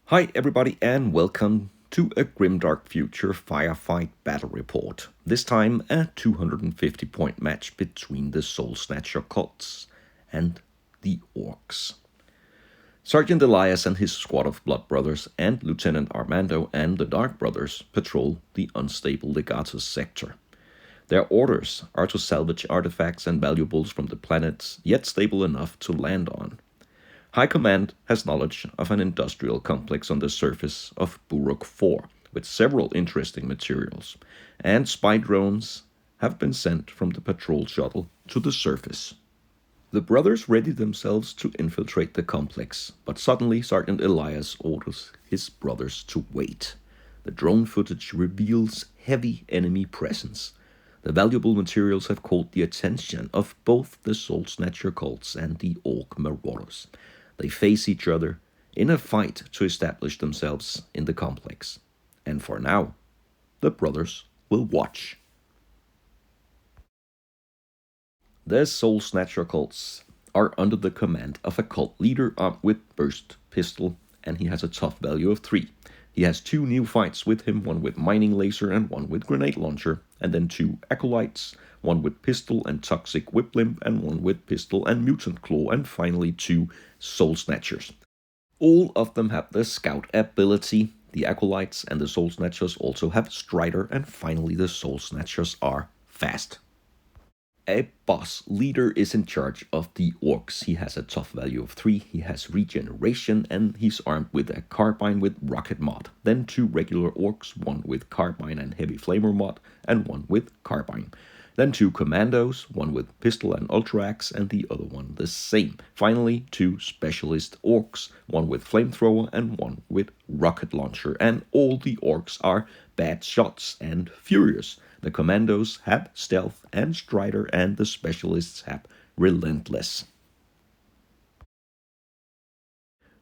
Hi everybody and welcome to a grimdark future firefight battle report. This time a 250 point match between the Soul-Snatcher cults and the Orcs. Sergeant Elias and his squad of Blood Brothers and Lieutenant Armando and the Dark Brothers patrol the unstable Legatos Sector. Their orders are to salvage artifacts and valuables from the planets, yet stable enough to land on. High Command has knowledge of an industrial complex on the surface of Buruc IV with several interesting materials, and spy drones have been sent from the patrol shuttle to the surface. The brothers ready themselves to infiltrate the complex, but suddenly Sergeant Elias orders his brothers to wait. The drone footage reveals heavy enemy presence. The valuable materials have caught the attention of both the Soul-Snatcher cults and the Orc Marauders. They face each other in a fight to establish themselves in the complex. And for now, the brothers will watch. The Soul-Snatcher cults are under the command of a cult leader armed with burst pistol, and he has a tough value of 3. He has 2 neophytes with him, one with mining laser and one with grenade launcher, and then 2 acolytes, one with pistol and toxic whip limb, and one with pistol and mutant claw, and finally 2 Soul-Snatchers. All of them have the scout ability. The acolytes and the Soul-Snatchers also have strider, and finally the Soul-Snatchers are fast. A boss leader is in charge of the Orcs. He has a tough value of 3, he has regeneration, and he's armed with a carbine with rocket mod. Then 2 regular Orcs, one with carbine and heavy flamer mod, and one with carbine. Then 2 commandos, one with pistol and ultra axe, and the other one the same. Finally, 2 specialist Orcs, one with flamethrower and one with rocket launcher. And all the Orcs are bad shots and furious. The commandos have stealth and strider, and the specialists have relentless.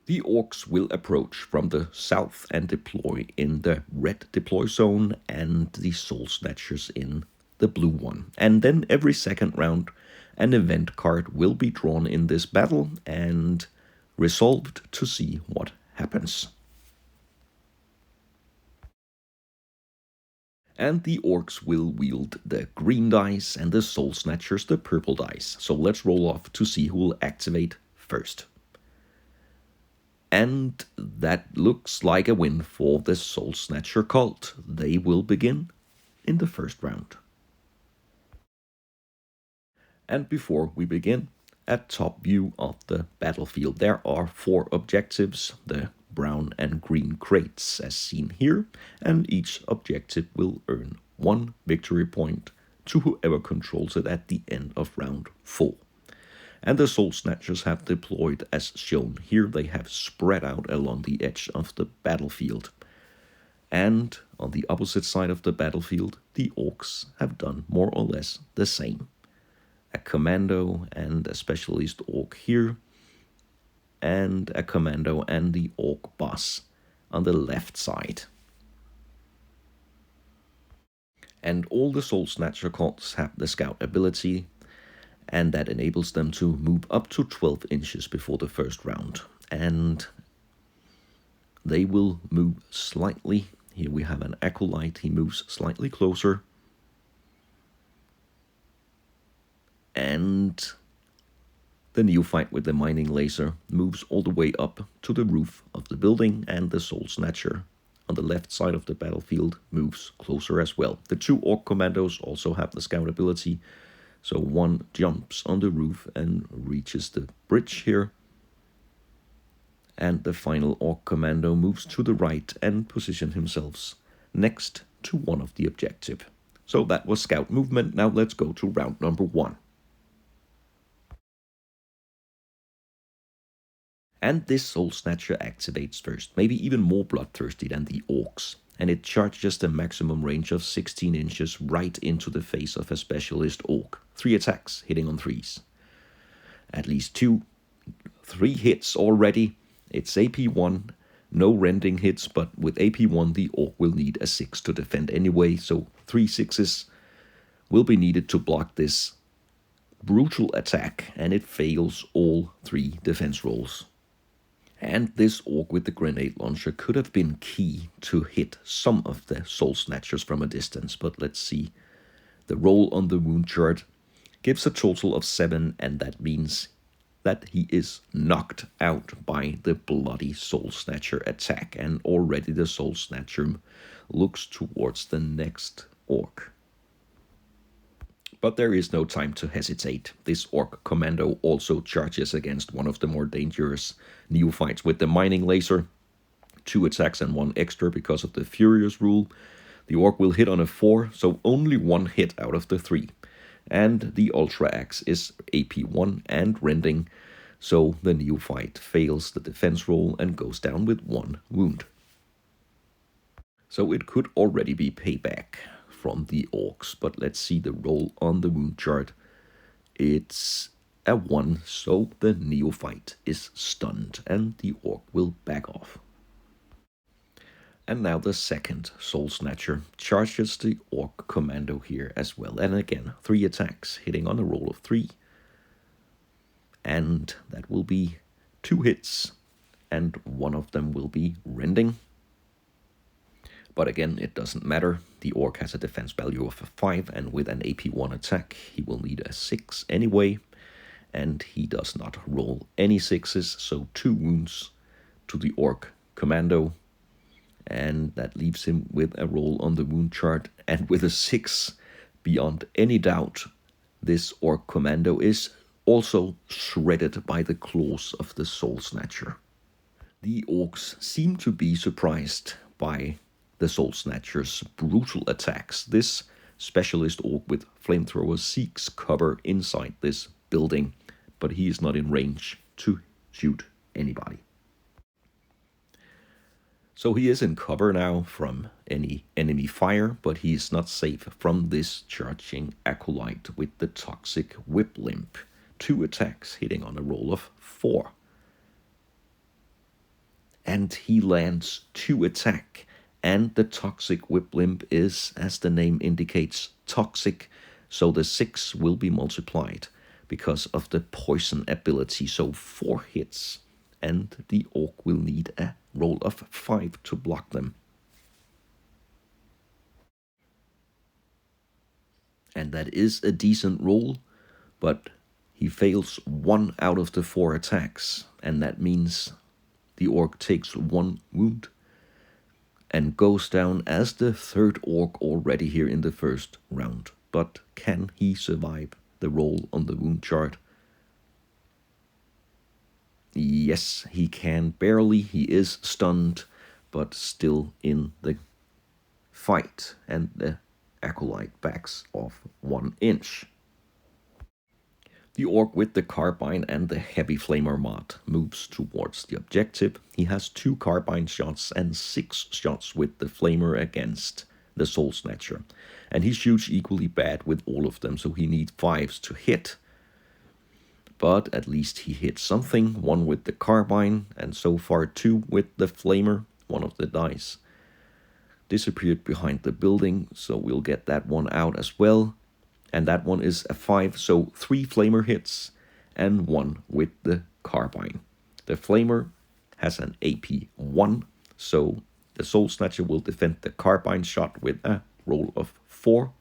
The Orcs will approach from the south and deploy in the red deploy zone, and the Soul-Snatchers in the blue one. And then every second round, an event card will be drawn in this battle and resolved to see what happens. And the Orcs will wield the green dice and the Soul-Snatchers the purple dice. So let's roll off to see who will activate first. And that looks like a win for the Soul-Snatcher cult. They will begin in the first round. And before we begin, a top view of the battlefield. There are 4 objectives, the brown and green crates as seen here, and each objective will earn 1 victory point to whoever controls it at the end of round 4. And the Soul-Snatchers have deployed as shown here. They have spread out along the edge of the battlefield. And on the opposite side of the battlefield, the Orcs have done more or less the same. A commando and a specialist Orc here, and a commando and the Orc boss on the left side. And all the Soul-Snatcher cults have the scout ability, and that enables them to move up to 12 inches before the first round. And they will move slightly. Here we have an acolyte, he moves slightly closer. And the neophyte with the mining laser moves all the way up to the roof of the building, and the Soul-Snatcher on the left side of the battlefield moves closer as well. The 2 Orc commandos also have the scout ability, so one jumps on the roof and reaches the bridge here. And the final Orc commando moves to the right and positions himself next to one of the objective. So that was scout movement. Now let's go to round number 1. And this Soul-Snatcher activates first, maybe even more bloodthirsty than the Orcs. And it charges the maximum range of 16 inches right into the face of a specialist Orc. 3 attacks, hitting on 3s. At least 3 hits already. It's AP1, no rending hits, but with AP1 the Orc will need a 6 to defend anyway, so 3 6s will be needed to block this brutal attack, and it fails all 3 defense rolls. And this Orc with the grenade launcher could have been key to hit some of the Soul-Snatchers from a distance, but let's see. The roll on the wound chart gives a total of 7, and that means that he is knocked out by the bloody Soul-Snatcher attack, and already the Soul-Snatcher looks towards the next Orc. But there is no time to hesitate. This Orc Commando also charges against one of the more dangerous neophytes with the mining laser. 2 attacks and 1 extra because of the Furious rule. The Orc will hit on a 4, so only 1 hit out of the 3. And the Ultra Axe is AP1 and rending, so the neophyte fails the defense roll and goes down with 1 wound. So it could already be payback from the Orcs, but let's see the roll on the wound chart. It's a 1, so the neophyte is stunned and the Orc will back off. And now the second Soul-Snatcher charges the Orc Commando here as well. And again, 3 attacks, hitting on a roll of 3. And that will be 2 hits, and 1 of them will be rending. But again, it doesn't matter. The Orc has a defense value of a 5, and with an AP1 attack, he will need a 6 anyway. And he does not roll any 6s, so 2 wounds to the Orc Commando. And that leaves him with a roll on the wound chart. And with a 6, beyond any doubt, this Orc Commando is also shredded by the claws of the Soul-Snatcher. The Orcs seem to be surprised by the Soul-Snatcher's brutal attacks. This specialist Orc with flamethrowers seeks cover inside this building, but he is not in range to shoot anybody. So he is in cover now from any enemy fire, but he is not safe from this charging acolyte with the toxic whip limp. 2 attacks, hitting on a roll of 4. And he lands 2 attack, and the toxic whip limp is, as the name indicates, toxic, so the 6 will be multiplied because of the poison ability, so 4 hits, and the Orc will need a roll of 5 to block them. And that is a decent roll, but he fails 1 out of the 4 attacks, and that means the Orc takes 1 wound and goes down as the 3rd Orc already here in the first round. But can he survive the roll on the wound chart? Yes, he can barely. He is stunned, but still in the fight, and the acolyte backs off 1 inch. The Orc with the carbine and the heavy flamer mod moves towards the objective. He has 2 carbine shots and 6 shots with the flamer against the Soul-Snatcher. And he shoots equally bad with all of them, so he needs 5s to hit. But at least he hit something, 1 with the carbine, and so far 2 with the flamer. 1 of the dice disappeared behind the building, so we'll get that one out as well. And that one is a 5, so 3 flamer hits and 1 with the carbine. The flamer has an AP1, so the Soul-Snatcher will defend the carbine shot with a roll of 4.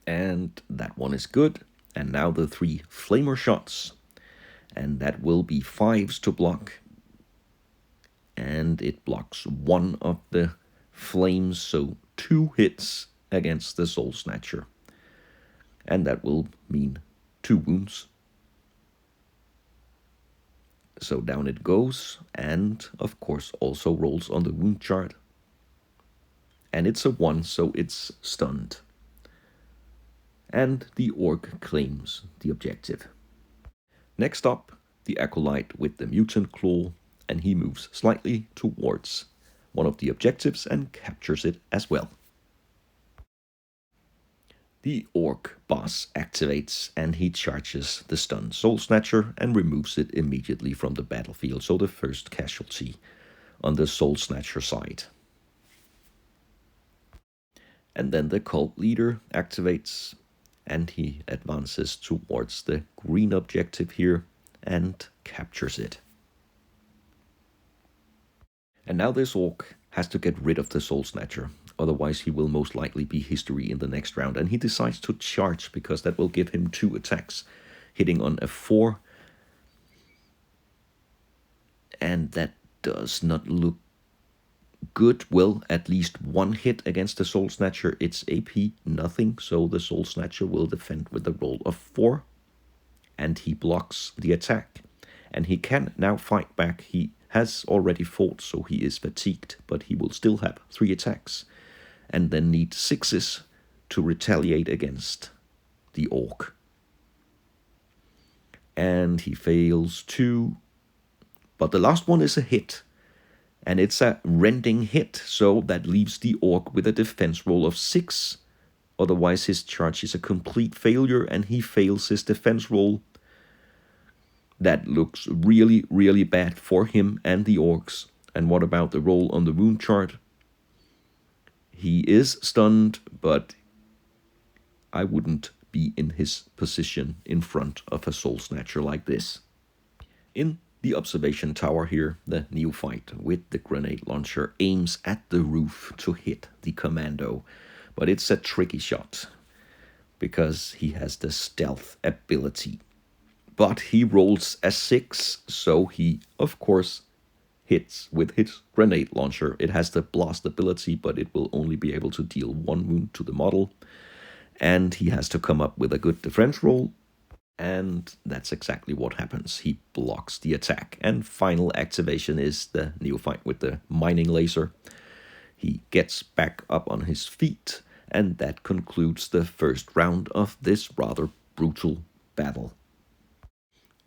And that one is good. And now the 3 flamer shots. And that will be 5s to block. And it blocks 1 of the flames, so 2 hits against the Soul-Snatcher. And that will mean 2 wounds. So down it goes, and of course also rolls on the wound chart. And it's a 1, so it's stunned. And the Orc claims the objective. Next up, the acolyte with the mutant claw, and he moves slightly towards one of the objectives and captures it as well. The Orc boss activates and he charges the stunned Soul-Snatcher and removes it immediately from the battlefield, so the first casualty on the Soul-Snatcher side. And then the cult leader activates And he advances towards the green objective here and captures it. And now this orc has to get rid of the Soul-Snatcher, otherwise he will most likely be history in the next round. And he decides to charge because that will give him 2 attacks, hitting on a 4. And that does not look good. Well, at least 1 hit against the Soul-Snatcher. It's AP nothing, so the Soul-Snatcher will defend with a roll of 4. And he blocks the attack. And he can now fight back. He has already fought, so he is fatigued, but he will still have 3 attacks. And then need 6s to retaliate against the orc. And he fails 2. But the last one is a hit. And it's a rending hit, so that leaves the orc with a defense roll of 6. Otherwise his charge is a complete failure and he fails his defense roll. That looks really, really bad for him and the orcs. And what about the roll on the wound chart? He is stunned, but I wouldn't be in his position in front of a Soul-Snatcher like this. In the observation tower here, the neophyte with the grenade launcher aims at the roof to hit the commando. But it's a tricky shot, because he has the stealth ability. But he rolls a 6, so he, of course, hits with his grenade launcher. It has the blast ability, but it will only be able to deal 1 wound to the model. And he has to come up with a good defense roll. And that's exactly what happens. He blocks the attack. And final activation is the neophyte with the mining laser. He gets back up on his feet. And that concludes the first round of this rather brutal battle.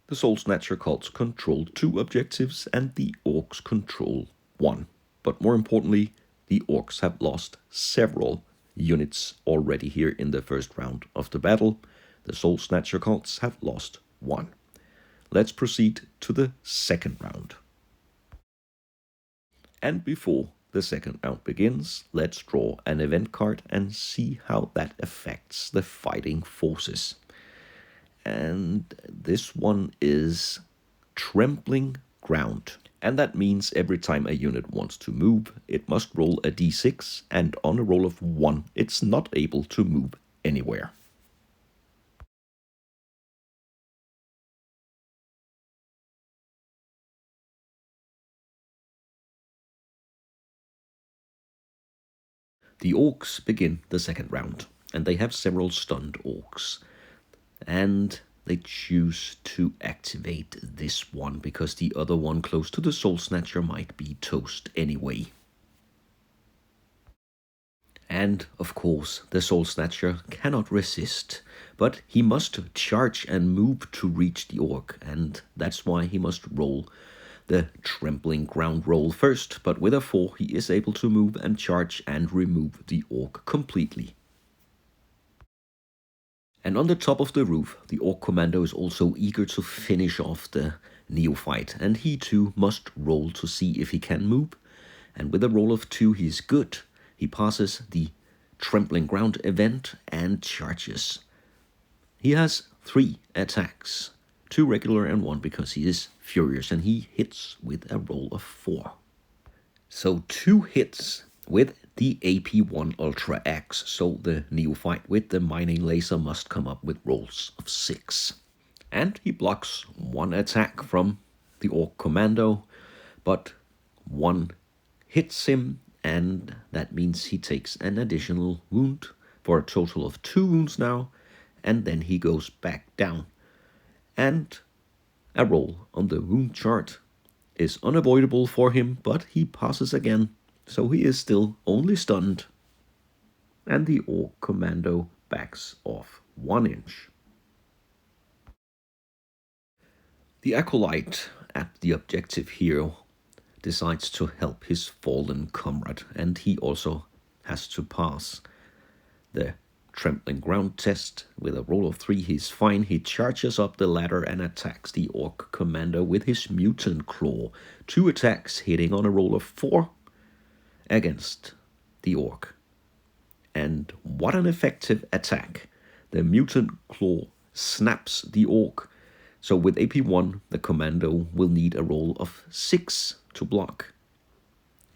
The Soul-Snatcher cults control 2 objectives and the Orcs control 1. But more importantly, the Orcs have lost several units already here in the first round of the battle. The Soul-Snatcher cults have lost 1. Let's proceed to the second round. And before the second round begins, let's draw an event card and see how that affects the fighting forces. And this one is Trembling Ground. And that means every time a unit wants to move, it must roll a d6, and on a roll of 1, it's not able to move anywhere. The Orcs begin the second round, and they have several stunned Orcs. And they choose to activate this one, because the other one close to the Soul-Snatcher might be toast anyway. And, of course, the Soul-Snatcher cannot resist, but he must charge and move to reach the Orc, and that's why he must roll the Trembling Ground roll first, but with a 4 he is able to move and charge and remove the Orc completely. And on the top of the roof, the Orc Commando is also eager to finish off the neophyte, and he too must roll to see if he can move. And with a roll of 2, he is good. He passes the Trembling Ground event and charges. He has 3 attacks, 2 regular and 1 because he is furious, and he hits with a roll of 4. So 2 hits with the AP1 Ultra Axe, so the neophyte with the mining laser must come up with rolls of 6. And he blocks 1 attack from the Orc Commando, but 1 hits him, and that means he takes an additional wound for a total of 2 wounds now, and then he goes back down. And a roll on the wound chart is unavoidable for him, but he passes again. So he is still only stunned, and the Orc Commando backs off 1 inch. The Acolyte at the objective here decides to help his fallen comrade, and he also has to pass the Trembling Ground test. With a roll of 3, he's fine. He charges up the ladder and attacks the Orc Commando with his Mutant Claw. 2 attacks hitting on a roll of 4. Against the Orc. And what an effective attack. The mutant claw snaps the orc. So with AP 1, the commando will need a roll of 6 to block.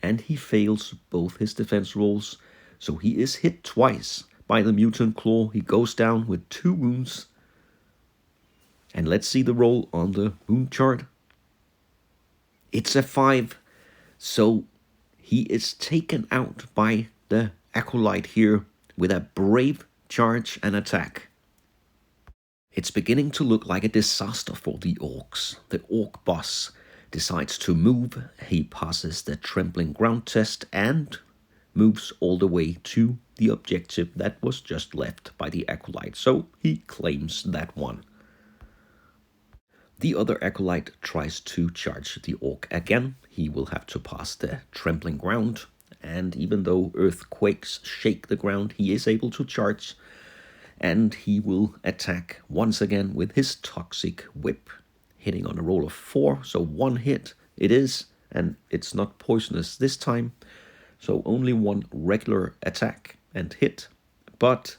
And he fails both his defense rolls, so he is hit twice by the mutant claw. He goes down with 2 wounds. And let's see the roll on the wound chart. It's a 5, so he is taken out by the acolyte here with a brave charge and attack. It's beginning to look like a disaster for the orcs. The orc boss decides to move. He passes the trembling ground test and moves all the way to the objective that was just left by the acolyte. So he claims that one. The other acolyte tries to charge the orc again. He will have to pass the trembling ground. And even though earthquakes shake the ground, he is able to charge. And he will attack once again with his toxic whip, hitting on a roll of 4. So 1 hit it is, and it's not poisonous this time. So only 1 regular attack and hit. But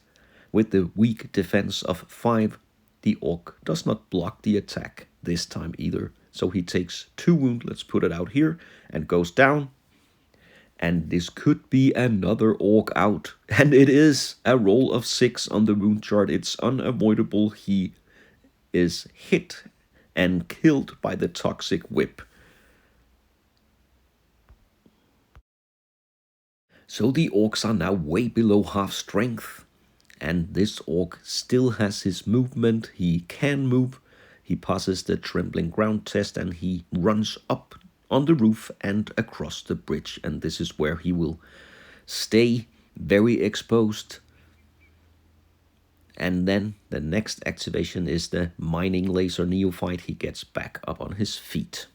with the weak defense of 5, the orc does not block the attack this time either. So he takes 2 wounds, let's put it out here, and goes down. And this could be another orc out. And it is a roll of 6 on the wound chart. It's unavoidable. He is hit and killed by the toxic whip. So the orcs are now way below half strength. And this orc still has his movement. He can move. He passes the trembling ground test and he runs up on the roof and across the bridge. And this is where he will stay very exposed. And then the next activation is the mining laser neophyte. He gets back up on his feet.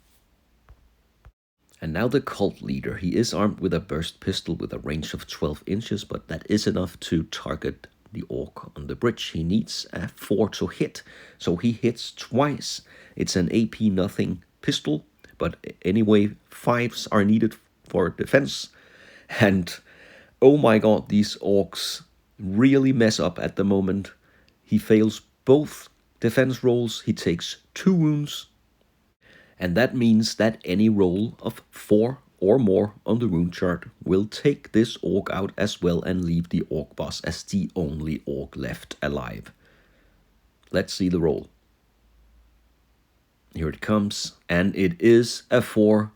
And now the cult leader. He is armed with a burst pistol with a range of 12 inches, but that is enough to target the orc on the bridge. He needs a 4 to hit, so he hits twice. It's an AP nothing pistol, but anyway, 5s are needed for defense. And oh my god, these orcs really mess up at the moment. He fails both defense rolls. He takes 2 wounds. And that means that any roll of 4 or more on the wound chart will take this orc out as well and leave the orc boss as the only orc left alive. Let's see the roll. Here it comes, and it is a 4.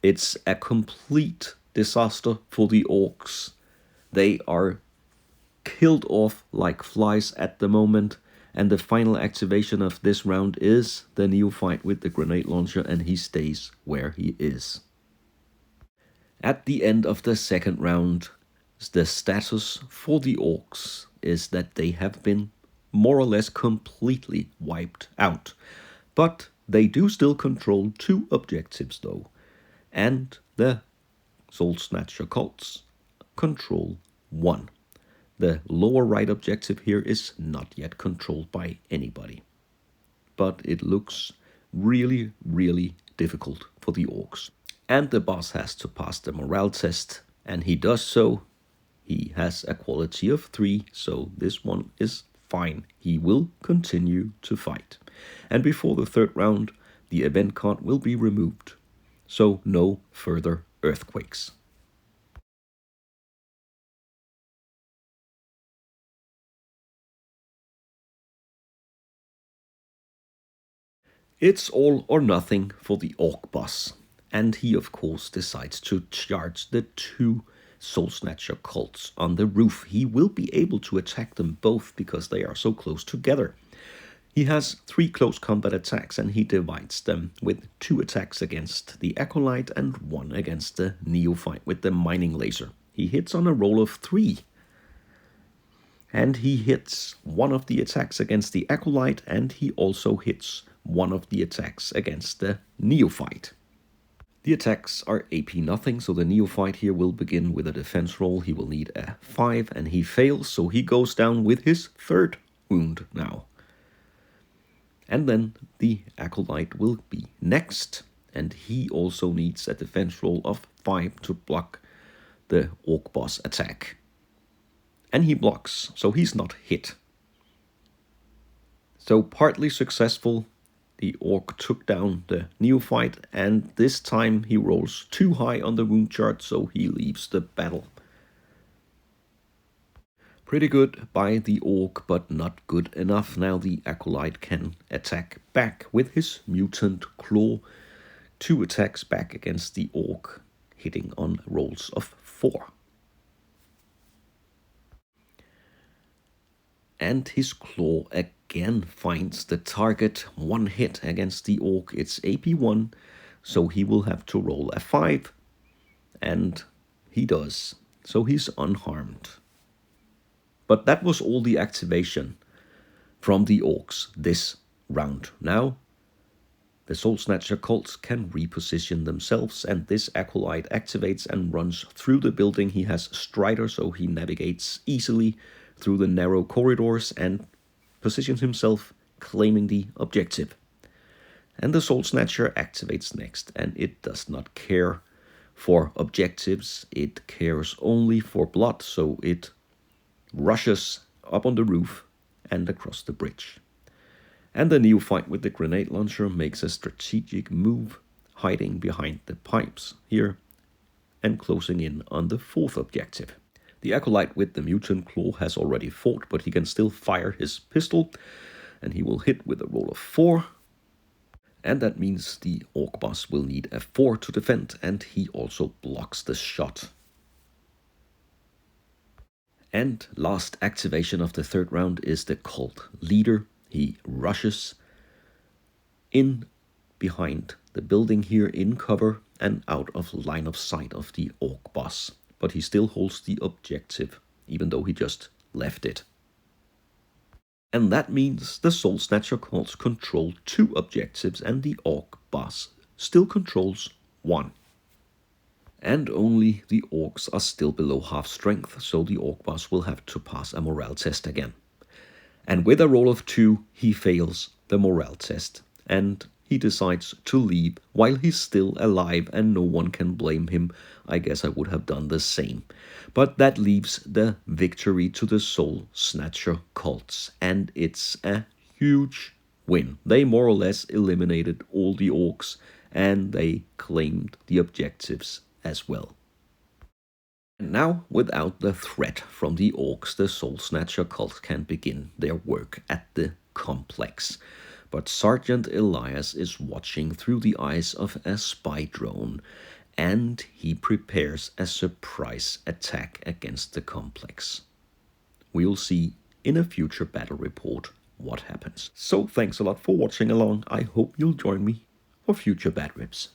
It's a complete disaster for the orcs. They are killed off like flies at the moment. And the final activation of this round is the neophyte with the grenade launcher, and he stays where he is. At the end of the second round, the status for the orcs is that they have been more or less completely wiped out. But they do still control 2 objectives though, and the Soul-Snatcher cults control 1. The lower right objective here is not yet controlled by anybody. But it looks really, really difficult for the orcs. And the boss has to pass the morale test, and he does so. He has a quality of 3, so this one is fine. He will continue to fight. And before the third round, the event card will be removed. So no further earthquakes. It's all or nothing for the orc boss, and he of course decides to charge the 2 Soul-Snatcher cults on the roof. He will be able to attack them both because they are so close together. He has 3 close combat attacks and he divides them with 2 attacks against the acolyte and 1 against the neophyte with the mining laser. He hits on a roll of 3. And he hits one of the attacks against the acolyte, and he also hits one of the attacks against the neophyte. The attacks are AP nothing, so the neophyte here will begin with a defense roll. He will need a 5, and he fails, so he goes down with his 3rd wound now. And then the acolyte will be next, and he also needs a defense roll of 5 to block the orc boss attack. And he blocks, so he's not hit. So partly successful, the Orc took down the neophyte, and this time he rolls too high on the wound chart, so he leaves the battle. Pretty good by the Orc, but not good enough. Now the Acolyte can attack back with his mutant claw. 2 attacks back against the Orc, hitting on rolls of 4. And his claw again finds the target. 1 hit against the Orc. It's AP1, so he will have to roll a 5. And he does. So he's unharmed. But that was all the activation from the Orcs this round. Now, the Soul-Snatcher cults can reposition themselves, and this Acolyte activates and runs through the building. He has Strider, so he navigates easily through the narrow corridors and positions himself, claiming the objective. And the Soul-Snatcher activates next, and it does not care for objectives. It cares only for blood, so it rushes up on the roof and across the bridge. And the neophyte with the grenade launcher makes a strategic move, hiding behind the pipes here and closing in on the 4th objective. The Acolyte with the mutant claw has already fought, but he can still fire his pistol, and he will hit with a roll of 4. And that means the Orc boss will need a 4 to defend, and he also blocks the shot. And last activation of the 3rd round is the cult leader. He rushes in behind the building here in cover and out of line of sight of the Orc boss. But he still holds the objective, even though he just left it. And that means the Soul-Snatcher cults control 2 objectives, and the Orc boss still controls 1. And only the Orcs are still below half strength, so the Orc boss will have to pass a morale test again. And with a roll of 2, he fails the morale test, and he decides to leave while he's still alive, and no one can blame him. I guess I would have done the same. But that leaves the victory to the Soul-Snatcher cults, and it's a huge win. They more or less eliminated all the Orcs, and they claimed the objectives as well. And now, without the threat from the Orcs, the Soul-Snatcher cult can begin their work at the complex. But Sergeant Elias is watching through the eyes of a spy drone, and he prepares a surprise attack against the complex. We'll see in a future battle report what happens. So thanks a lot for watching along. I hope you'll join me for future Bat Rips.